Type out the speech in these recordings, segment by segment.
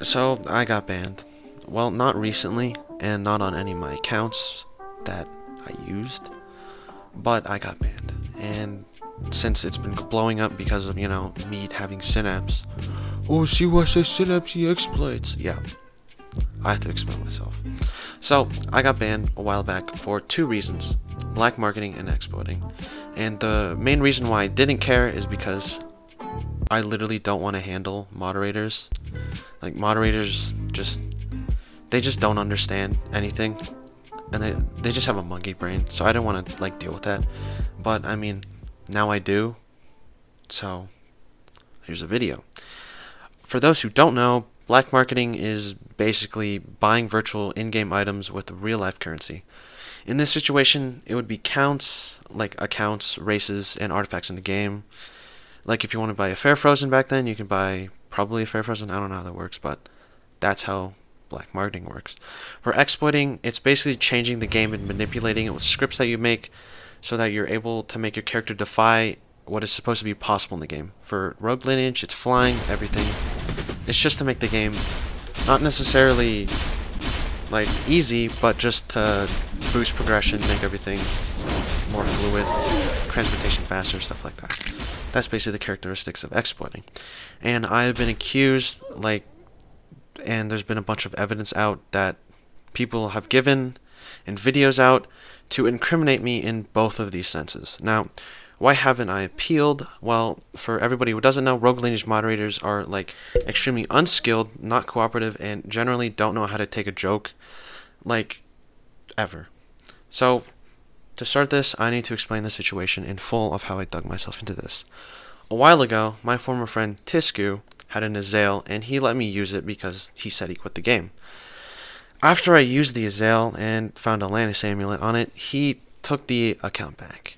So I got banned. Well, not recently, and not on any of my accounts that I used, but I got banned. And since it's been blowing up because of, me having synapse. Oh, see what says synapse exploits. Yeah, I have to explain myself. So, I got banned a while back for two reasons: black marketing and exploiting. And the main reason why I didn't care is because I literally don't want to handle moderators. Like, moderators they just don't understand anything, and they just have a monkey brain. So I didn't want to like deal with that. But I mean, now I do. So here's a video. For those who don't know, black marketing is basically buying virtual in-game items with real life currency. In this situation, it would be counts, like accounts, races, and artifacts in the game. Like if you want to buy a Fair Frozen back then, you can buy probably a Fair Frozen. I don't know how that works, but that's how black marketing works. For exploiting, it's basically changing the game and manipulating it with scripts that you make so that you're able to make your character defy what is supposed to be possible in the game. For Rogue Lineage, it's flying, everything. It's just to make the game not necessarily like easy, but just to boost progression, make everything more fluid, transportation faster, stuff like that. That's basically the characteristics of exploiting. And I've been accused, and there's been a bunch of evidence out that people have given and videos out to incriminate me in both of these senses. Now, why haven't I appealed? Well, for everybody who doesn't know, Rogue Lineage moderators are extremely unskilled, not cooperative, and generally don't know how to take a joke, ever. So, to start this, I need to explain the situation in full of how I dug myself into this. A while ago, my former friend Tisku had an Azael, and he let me use it because he said he quit the game. After I used the Azael and found a Lannis amulet on it, he took the account back.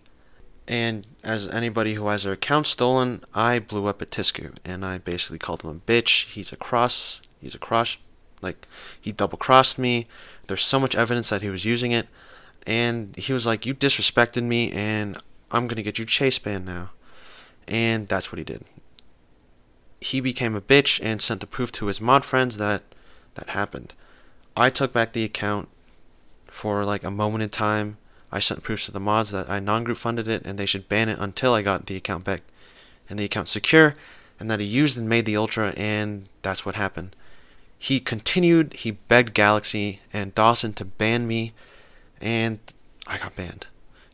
And as anybody who has their account stolen, I blew up at Tisku, and I basically called him a bitch. He double crossed me. There's so much evidence that he was using it, and he was like, "You disrespected me, and I'm gonna get you chase banned now." And that's what he did. He became a bitch and sent the proof to his mod friends that happened. I took back the account for a moment in time. I sent proofs to the mods that I non-group funded it and they should ban it until I got the account back and the account secure, and that he used and made the Ultra, and that's what happened. He continued, he begged Galaxy and Dawson to ban me, and I got banned.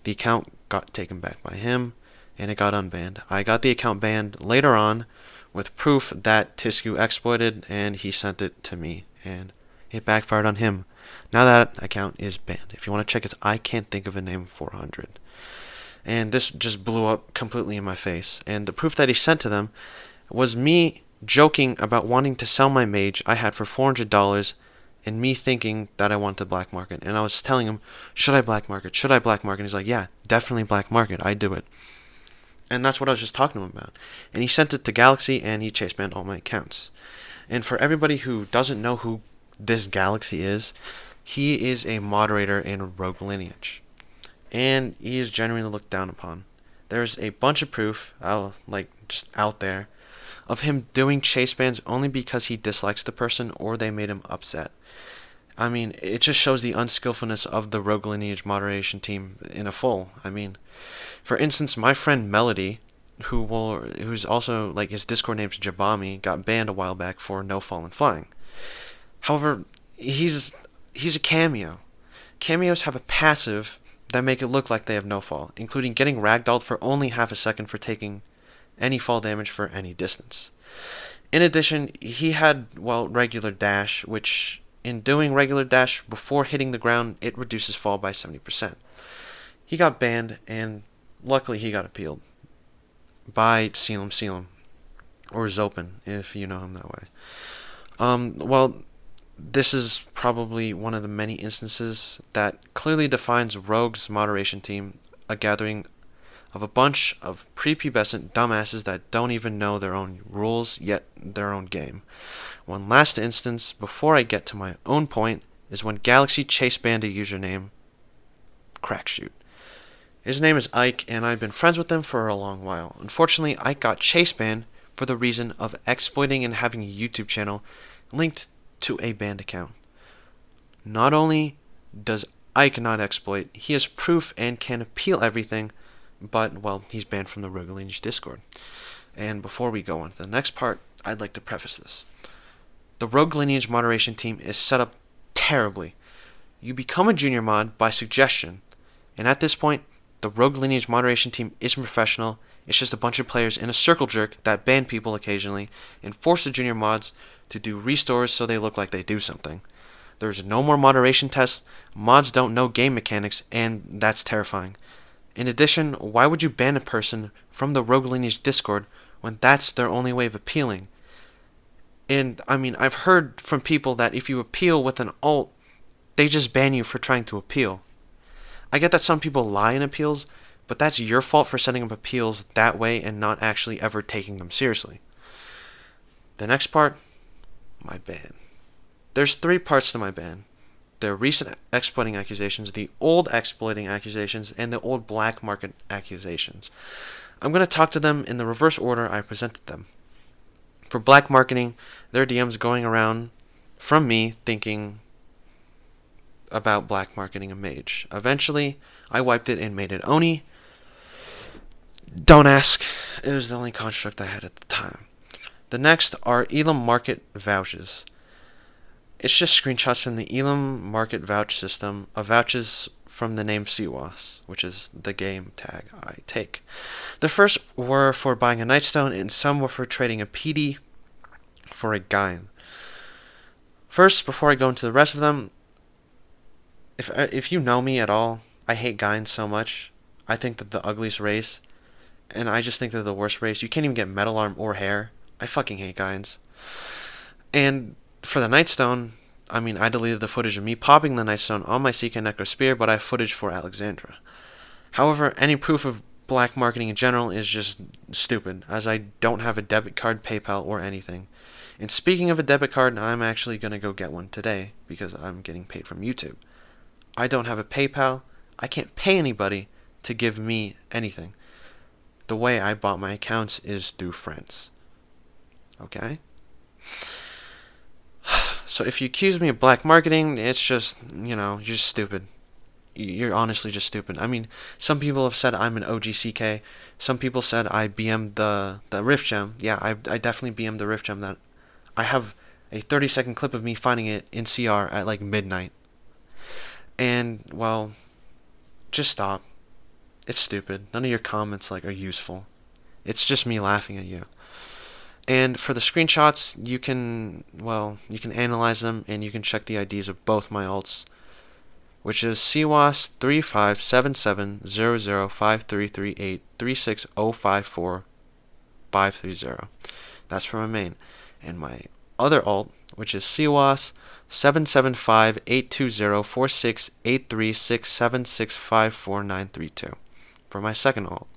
The account got taken back by him, and it got unbanned. I got the account banned later on with proof that Tisku exploited, and he sent it to me, and it backfired on him. Now that account is banned. If you want to check it, I can't think of a name 400. And this just blew up completely in my face. And the proof that he sent to them was me joking about wanting to sell my mage I had for $400, and me thinking that I wanted to black market. And I was telling him, should I black market? Should I black market? And he's like, yeah, definitely black market. I do it. And that's what I was just talking to him about. And he sent it to Galaxy, and he chase banned all my accounts. And for everybody who doesn't know who this Galaxy is, he is a moderator in Rogue Lineage, and he is generally looked down upon. There's a bunch of proof, just out there, of him doing chase bans only because he dislikes the person or they made him upset. I mean, it just shows the unskillfulness of the Rogue Lineage moderation team in a full. I mean, for instance, my friend Melody, who's also his Discord name's Jabami, got banned a while back for no fall and flying. However, he's a cameo. Cameos have a passive that make it look like they have no fall, including getting ragdolled for only half a second for taking any fall damage for any distance. In addition, he had, regular dash, which in doing regular dash before hitting the ground, it reduces fall by 70%. He got banned, and luckily he got appealed by Sealam, or Zopen, if you know him that way. This is probably one of the many instances that clearly defines Rogue's moderation team, a gathering of a bunch of prepubescent dumbasses that don't even know their own rules, yet their own game. One last instance before I get to my own point is when Galaxy chase banned a username, Crackshoot. His name is Ike, and I've been friends with him for a long while. Unfortunately, Ike got chase banned for the reason of exploiting and having a YouTube channel linked to a banned account. Not only does Ike not exploit, he has proof and can appeal everything, but, well, he's banned from the Rogue Lineage Discord. And before we go on to the next part, I'd like to preface this. The Rogue Lineage moderation team is set up terribly. You become a junior mod by suggestion, and at this point, the Rogue Lineage moderation team isn't professional. It's just a bunch of players in a circle jerk that ban people occasionally and force the junior mods to do restores so they look like they do something. There's no more moderation tests, mods don't know game mechanics, and that's terrifying. In addition, why would you ban a person from the Rogue Lineage Discord when that's their only way of appealing? And, I mean, I've heard from people that if you appeal with an alt, they just ban you for trying to appeal. I get that some people lie in appeals, but that's your fault for setting up appeals that way and not actually ever taking them seriously. The next part, my ban. There's 3 parts to my ban. The recent exploiting accusations, the old exploiting accusations, and the old black market accusations. I'm going to talk to them in the reverse order I presented them. For black marketing, there are DMs going around from me thinking about black marketing a mage. Eventually, I wiped it and made it Oni. Don't ask. It was the only construct I had at the time. The next are Elam market vouches. It's just screenshots from the Elam market vouch system of vouches from the name CWAS, which is the game tag I take. The first were for buying a Nightstone, and some were for trading a PD for a Gain. First, before I go into the rest of them, if you know me at all, I hate Gains so much. I think they're the ugliest race, and I just think they're the worst race. You can't even get metal arm or hair. I fucking hate Gains. And for the Nightstone, I mean, I deleted the footage of me popping the Nightstone on my CK Necro Spear, but I have footage for Alexandra. However, any proof of black marketing in general is just stupid, as I don't have a debit card, PayPal, or anything. And speaking of a debit card, I'm actually going to go get one today, because I'm getting paid from YouTube. I don't have a PayPal. I can't pay anybody to give me anything. The way I bought my accounts is through friends. Okay? So if you accuse me of black marketing, it's just, you're just stupid. You're honestly just stupid. I mean, some people have said I'm an OGCK. Some people said I BM'd the Rift Gem. Yeah, I definitely BM'd the Rift Gem. That I have a 30-second clip of me finding it in CR at like midnight. And, well, just stop. It's stupid. None of your comments are useful. It's just me laughing at you. And for the screenshots, you can analyze them, and you can check the IDs of both my alts, which is CWAS 357700533836054530. That's for my main. And my other alt, which is CWAS 775-820-468367654932 for my second alt.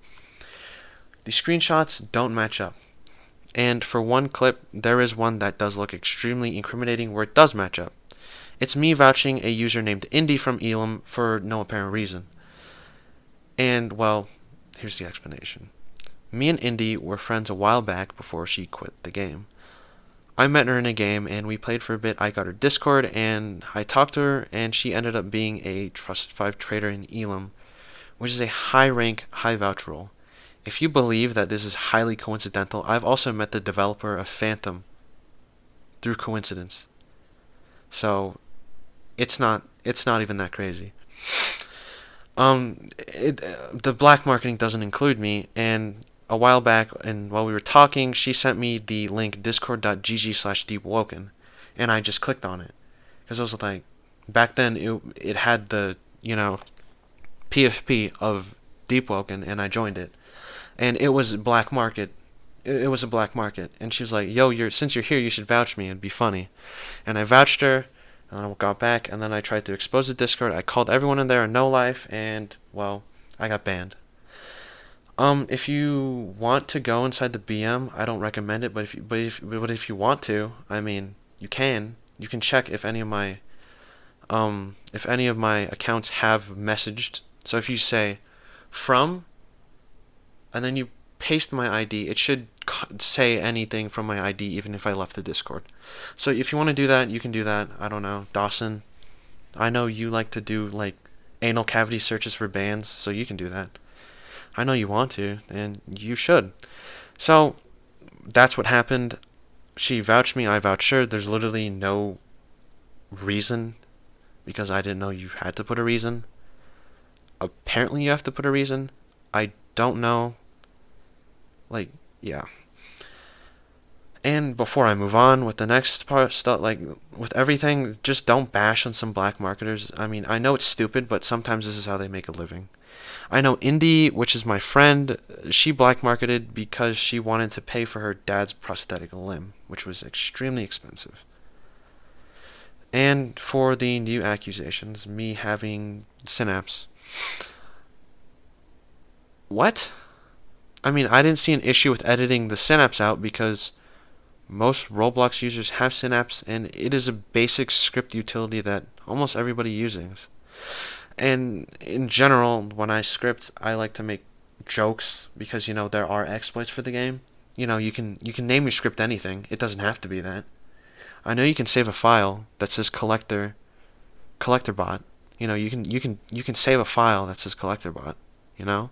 The screenshots don't match up. And for one clip, there is one that does look extremely incriminating where it does match up. It's me vouching a user named Indy from Elam for no apparent reason. And, well, here's the explanation. Me and Indy were friends a while back before she quit the game. I met her in a game, and we played for a bit. I got her Discord, and I talked to her, and she ended up being a Trust 5 trader in Elam, which is a high-rank, high-vouch role. If you believe that this is highly coincidental, I've also met the developer of Phantom through coincidence. So, it's not even that crazy. The black marketing doesn't include me, and a while back, and while we were talking, she sent me the link discord.gg/deepwoken, and I just clicked on it. Because I was like, back then, it had the, PFP of Deepwoken, and I joined it. And it was black market. It was a black market. And she was like, yo, since you're here, you should vouch me. It'd be funny. And I vouched her, and then I got back, and then I tried to expose the Discord. I called everyone in there a no life, and, well, I got banned. If you want to go inside the BM, I don't recommend it, but if you want to, I mean, you can. You can check if any of my accounts have messaged. So if you say from, and then you paste my ID, it should say anything from my ID even if I left the Discord. So if you want to do that, you can do that. I don't know, Dawson. I know you like to do like anal cavity searches for bands, so you can do that. I know you want to, and you should. So that's what happened. She vouched me, I vouched her. There's literally no reason because I didn't know you had to put a reason. Apparently, you have to put a reason. I don't know. Like, yeah. And before I move on with the next part, stuff like with everything, just don't bash on some black marketers. I mean, I know it's stupid, but sometimes this is how they make a living. I know Indy, which is my friend, she black marketed because she wanted to pay for her dad's prosthetic limb, which was extremely expensive. And for the new accusations, me having synapse. What? I mean, I didn't see an issue with editing the synapse out because most Roblox users have synapse, and it is a basic script utility that almost everybody uses. And in general, when I script, I like to make jokes because there are exploits for the game. You can name your script anything. It doesn't have to be that. I know you can save a file that says collector bot. You can save a file that says collector bot. You know,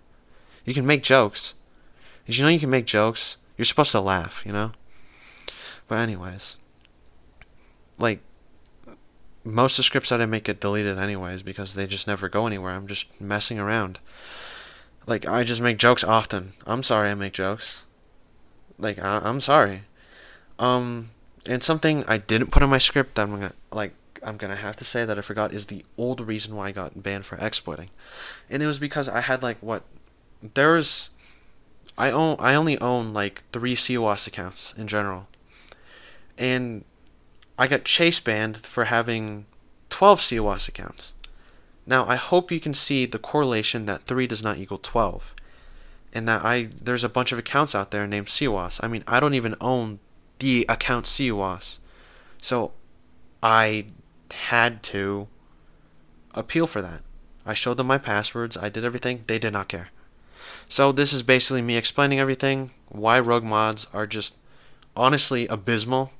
you can make jokes. Did you know you can make jokes? You're supposed to laugh. But anyways, like most of the scripts that I make get deleted anyways because they just never go anywhere. I'm just messing around. Like I just make jokes often. I'm sorry I make jokes. Like I'm sorry. Um, and something I didn't put in my script that I'm gonna have to say that I forgot is the old reason why I got banned for exploiting, and it was because I had like what there's I only own like 3 COS accounts in general, and I got chase banned for having 12 COS accounts. Now I hope you can see the correlation that 3 does not equal 12, and that there's a bunch of accounts out there named COS. I mean I don't even own the account COS. So I had to appeal for that. I showed them my passwords, I did everything, they did not care. So this is basically me explaining everything, why rogue mods are just honestly abysmal.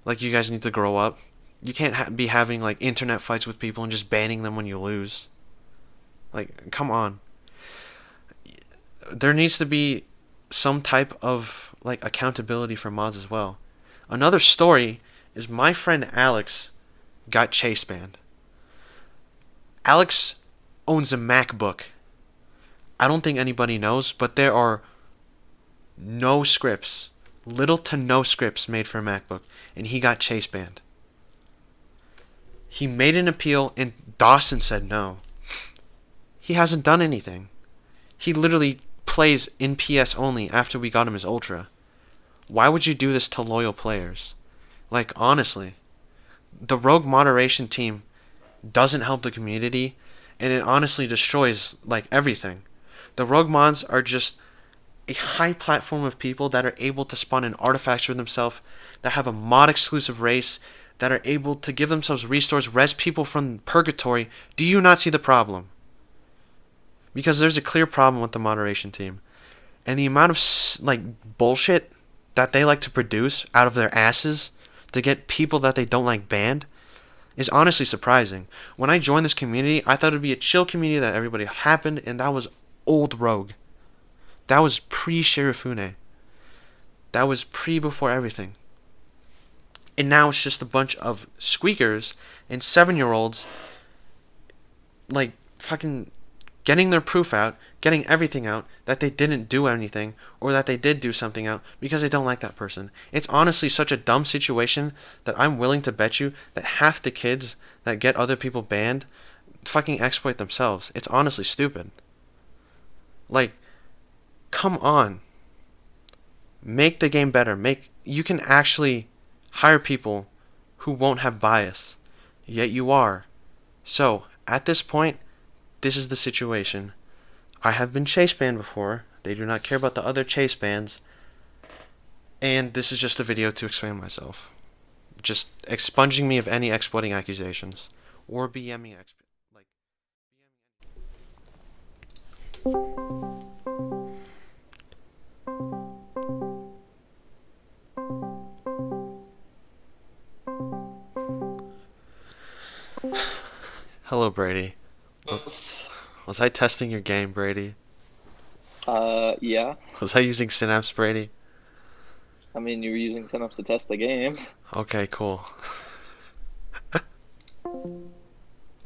Like you guys need to grow up. You can't be having like internet fights with people and just banning them when you lose. Like come on. There needs to be some type of like accountability for mods as well. Another story is my friend Alex got chase banned. Alex owns a MacBook. I don't think anybody knows, but there are no scripts, little to no scripts made for a MacBook, and he got chase banned. He made an appeal, and Dawson said no. He hasn't done anything. He literally plays in PS only after we got him his Ultra. Why would you do this to loyal players? Like, honestly, the rogue moderation team doesn't help the community, and it honestly destroys, like, everything. The rogue mods are just a high platform of people that are able to spawn in artifacts for themselves, that have a mod exclusive race, that are able to give themselves restores, res people from purgatory. Do you not see the problem? Because there's a clear problem with the moderation team. And the amount of, like, bullshit that they like to produce out of their asses to get people that they don't like banned is honestly surprising. When I joined this community, I thought it would be a chill community that everybody happened, and that was old Rogue. That was pre-Shirifune. That was before everything. And now it's just a bunch of squeakers and 7-year-olds, like, fucking getting their proof out, getting everything out, that they didn't do anything, or that they did do something out, because they don't like that person. It's honestly such a dumb situation that I'm willing to bet you that half the kids that get other people banned fucking exploit themselves. It's honestly stupid. Like, come on. Make the game better. You can actually hire people who won't have bias. Yet you are. So, at this point, this is the situation. I have been chase banned before. They do not care about the other chase bans. And this is just a video to explain myself. Just expunging me of any exploiting accusations. Or BMing like Hello, Brady. Was, was I testing your game, Brady? Yeah. Was I using Synapse, Brady? I mean, you were using Synapse to test the game. Okay, cool.